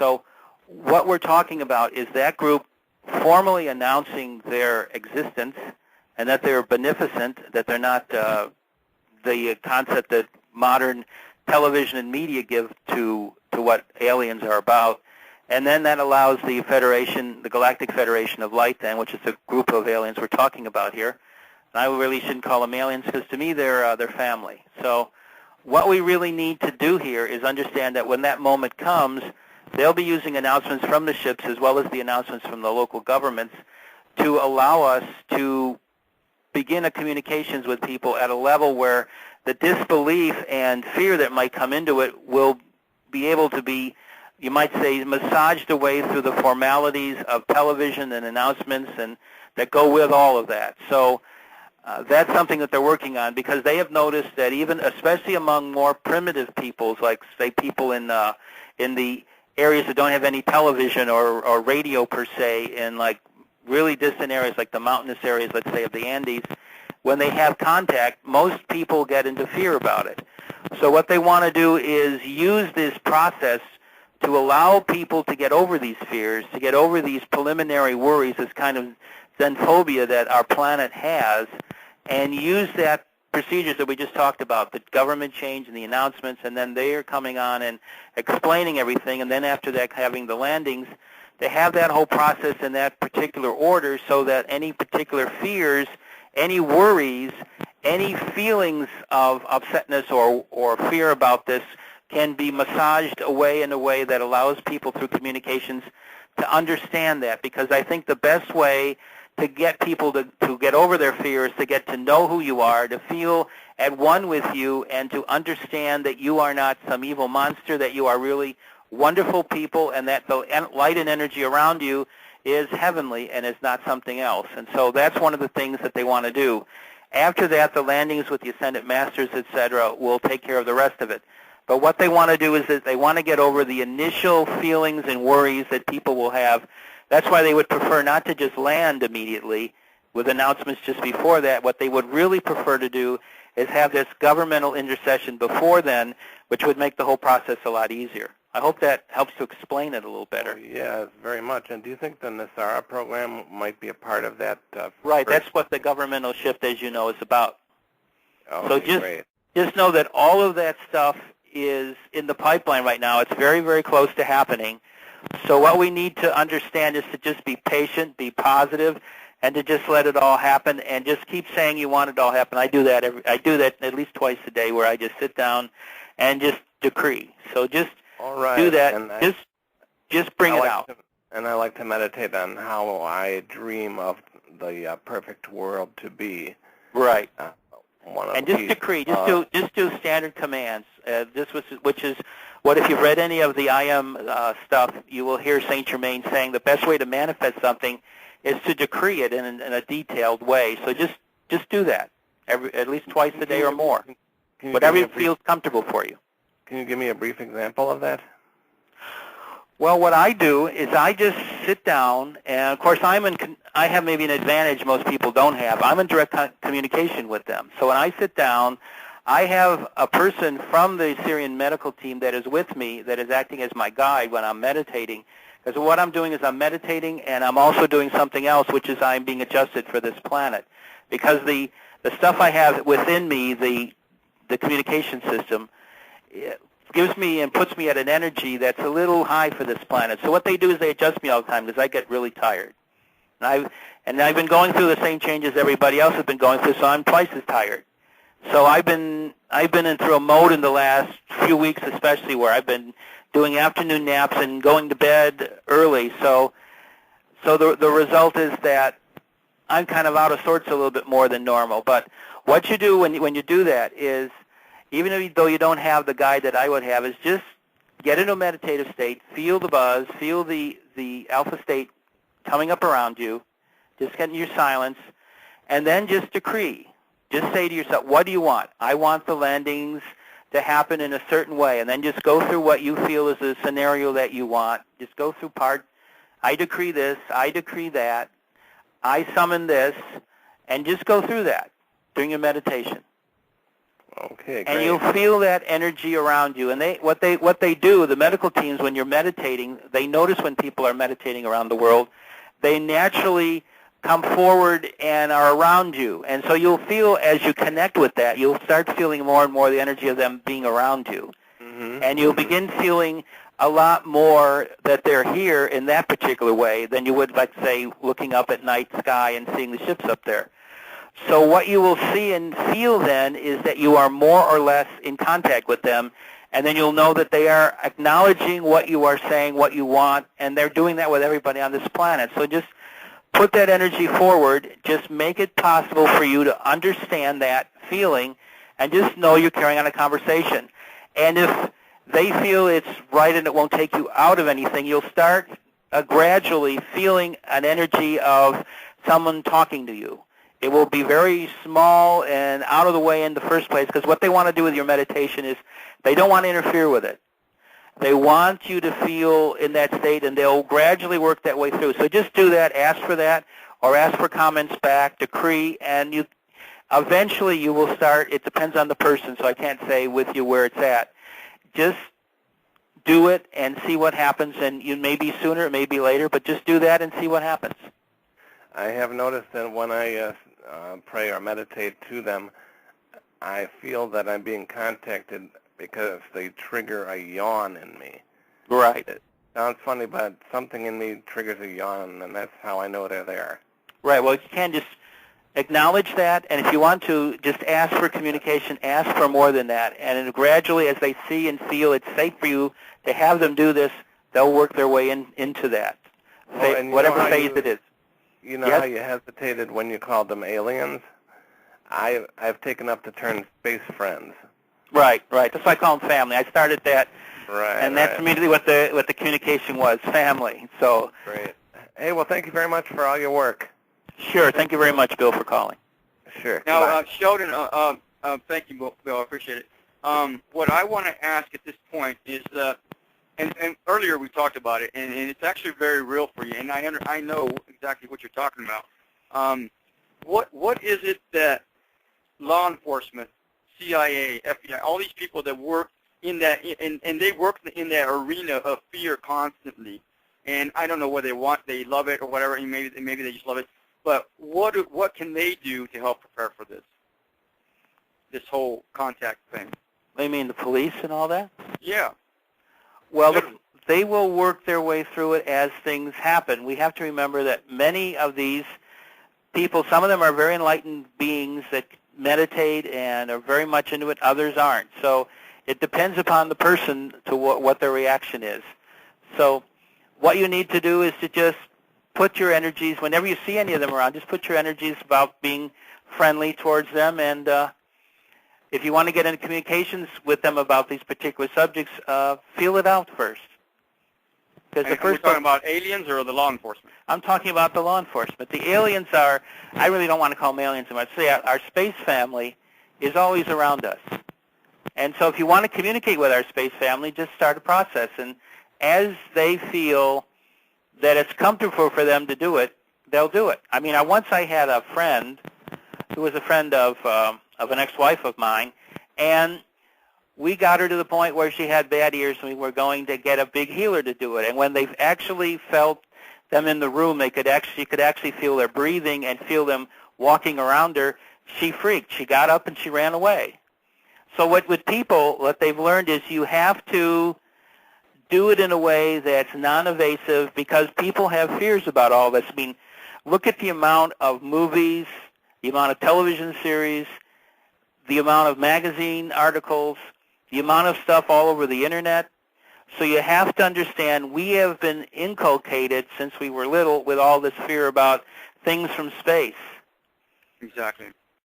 So what we're talking about is that group formally announcing their existence and that they're beneficent, that they're not the concept that modern television and media give to what aliens are about. And then that allows the Federation, the Galactic Federation of Light then, which is the group of aliens we're talking about here. And I really shouldn't call them aliens because to me they're family. So what we really need to do here is understand that when that moment comes, they'll be using announcements from the ships as well as the announcements from the local governments to allow us to begin a communications with people at a level where the disbelief and fear that might come into it will be able to be, you might say, massaged away through the formalities of television and announcements and that go with all of that. So that's something that they're working on because they have noticed that even, especially among more primitive peoples, like say people in the areas that don't have any television or radio per se, in like really distant areas like the mountainous areas, let's say, of the Andes, when they have contact, most people get into fear about it. So what they want to do is use this process to allow people to get over these fears, to get over these preliminary worries, this kind of xenophobia that our planet has, and use that procedures that we just talked about, the government change and the announcements, and then they are coming on and explaining everything, and then after that having the landings, to have that whole process in that particular order so that any particular fears, any worries, any feelings of upsetness or fear about this can be massaged away in a way that allows people through communications to understand that. Because I think the best way to get people to get over their fears, to get to know who you are, to feel at one with you, and to understand that you are not some evil monster, that you are really wonderful people, and that the light and energy around you is heavenly and is not something else. And so that's one of the things that they want to do. After that, the landings with the Ascended Masters, etc., will take care of the rest of it. But what they want to do is that they want to get over the initial feelings and worries that people will have. That's why they would prefer not to just land immediately with announcements just before that. What they would really prefer to do is have this governmental intercession before then, which would make the whole process a lot easier. I hope that helps to explain it a little better. Yeah, very much. And do you think the NESARA program might be a part of that? Right, that's what the governmental shift, as you know, is about. Okay, so just know that all of that stuff is in the pipeline right now. It's very, very close to happening. So what we need to understand is to just be patient, be positive, and to just let it all happen, and just keep saying you want it to all happen. I do that at least twice a day, where I just sit down and just decree. So just do that. And just bring it out. And I like to meditate on how I dream of the perfect world to be. Right. And just decree. Just do standard commands. Which is what, if you've read any of the I Am stuff, you will hear Saint Germain saying the best way to manifest something is to decree it in a detailed way. So just do that at least twice a day or more, whatever feels comfortable for you. Can you give me a brief example of that? Well, what I do is I just sit down, and of course I have maybe an advantage most people don't have. I'm in direct communication with them. So when I sit down, I have a person from the Syrian medical team that is with me, that is acting as my guide when I'm meditating. Because what I'm doing is I'm meditating, and I'm also doing something else, which is I'm being adjusted for this planet. Because the stuff I have within me, the communication system, gives me and puts me at an energy that's a little high for this planet. So what they do is they adjust me all the time because I get really tired. And I've been going through the same changes everybody else has been going through, so I'm twice as tired. So I've been through a mode in the last few weeks, especially, where I've been doing afternoon naps and going to bed early. So the result is that I'm kind of out of sorts a little bit more than normal. But what you do when you do that is, even though you don't have the guide that I would have, is just get into a meditative state, feel the buzz, feel the alpha state coming up around you, just get in your silence, and then just decree. Just say to yourself, what do you want? I want the landings to happen in a certain way, and then just go through what you feel is the scenario that you want. Just go through I decree this, I decree that, I summon this, and just go through that during your meditation. Okay, great. And you'll feel that energy around you. And what they do, the medical teams, when you're meditating, they notice when people are meditating around the world, they naturally come forward and are around you. And so you'll feel, as you connect with that, you'll start feeling more and more the energy of them being around you. Mm-hmm. And you'll begin feeling a lot more that they're here in that particular way than you would, let's say, looking up at night sky and seeing the ships up there. So what you will see and feel then is that you are more or less in contact with them, and then you'll know that they are acknowledging what you are saying, what you want, and they're doing that with everybody on this planet. So just put that energy forward. Just make it possible for you to understand that feeling, and just know you're carrying on a conversation. And if they feel it's right and it won't take you out of anything, you'll start gradually feeling an energy of someone talking to you. It will be very small and out of the way in the first place, because what they want to do with your meditation is they don't want to interfere with it. They want you to feel in that state, and they'll gradually work that way through. So just do that, ask for that, or ask for comments back, decree, and you eventually you will start. It depends on the person, so I can't say with you where it's at. Just do it and see what happens, and you may be sooner, it may be later, but just do that and see what happens. I have noticed that when I pray or meditate to them, I feel that I'm being contacted because they trigger a yawn in me. Right. It sounds funny, but something in me triggers a yawn, and that's how I know they're there. Right. Well, you can just acknowledge that, and if you want to, just ask for communication, ask for more than that. And then gradually, as they see and feel it's safe for you to have them do this, they'll work their way into that, whatever phase it is. You know Yes? how you hesitated when you called them aliens? I've taken up the term space friends. Right, right. That's why I call them family. I started that, Right, and that's immediately what the communication was, family. So great. Hey, well, thank you very much for all your work. sure. Thank you very much, Bill, for calling. Sure. Now, Sheldon, thank you, Bill. I appreciate it. What I want to ask at this point is, and earlier we talked about it, and it's actually very real for you, and I know exactly what you're talking about. What is it that law enforcement, CIA, FBI, all these people that work in that, and they work in that arena of fear constantly, and I don't know whether they love it or whatever, and maybe they just love it, but what can they do to help prepare for this whole contact thing? You mean the police and all that? Yeah. Well, they will work their way through it as things happen. We have to remember that many of these people, some of them are very enlightened beings that meditate and are very much into it. Others aren't. So it depends upon the person to what their reaction is. So what you need to do is to just put your energies, whenever you see any of them around, just put your energies about being friendly towards them. And if you want to get into communications with them about these particular subjects, feel it out first. And we're talking about aliens or the law enforcement? I'm talking about the law enforcement. The aliens are, I really don't want to call them aliens. I say our space family is always around us. And so if you want to communicate with our space family, just start a process. And as they feel that it's comfortable for them to do it, they'll do it. I mean, once I had a friend who was a friend of an ex-wife of mine, and we got her to the point where she had bad ears, and we were going to get a big healer to do it. And when they actually felt them in the room, she could actually feel their breathing and feel them walking around her. She freaked. She got up and she ran away. So with people, what they've learned is you have to do it in a way that's non-evasive, because people have fears about all this. I mean, look at the amount of movies, the amount of television series, the amount of magazine articles, the amount of stuff all over the internet. So you have to understand, we have been inculcated since we were little with all this fear about things from space. Exactly.